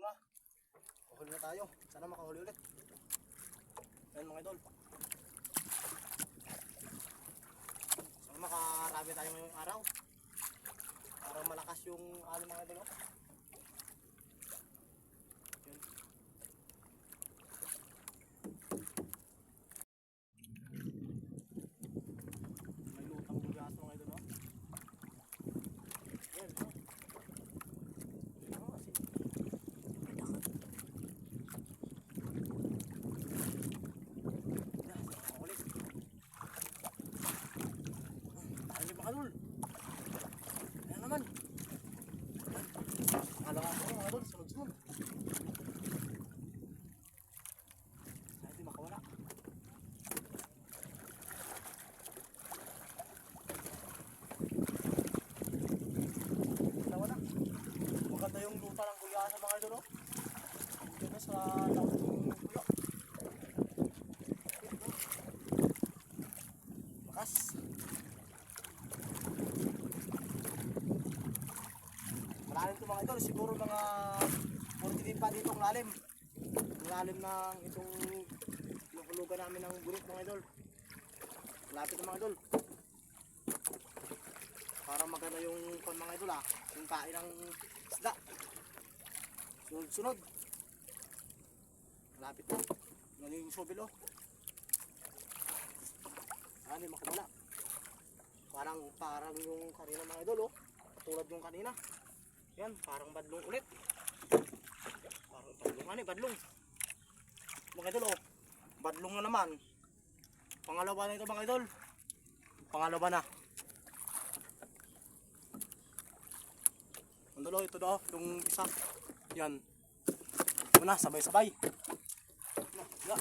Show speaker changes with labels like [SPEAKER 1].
[SPEAKER 1] na. Mahuli na tayo. Sana makahuli ulit. Ayan mga idol. Sana makarami tayo ngayong araw. Para malakas yung ano mga idol. May lutang bugas mga idol. Ayan. Idol. Ayan naman. Alam ako mga idol, sunod-sunod. Sana di makawala. Wala. Maganda yung lupa ng gulyasan mga idol. Dito sa laot ng gulyo. Makas. Malalim ito mga idol, siguro mga 40 din pa dito ang lalim. Ang lalim ng itong nakulugan namin ng burit mga idol. Lapit na mga idol. Para maganda yung mga idol yung kain ng isda. Sunod-sunod. Lapit na. Yan yung sobil Ano yung makumula. Parang yung kanina mga idol Tulad yung kanina. Yan, parang badlong ulit. Parang badlong badlong. Mga idol badlong na naman. Pangalawa na ito mga idol. Pangalawa na. Andalo ito daw, yung isa. Yan. Muna, sabay-sabay. Na,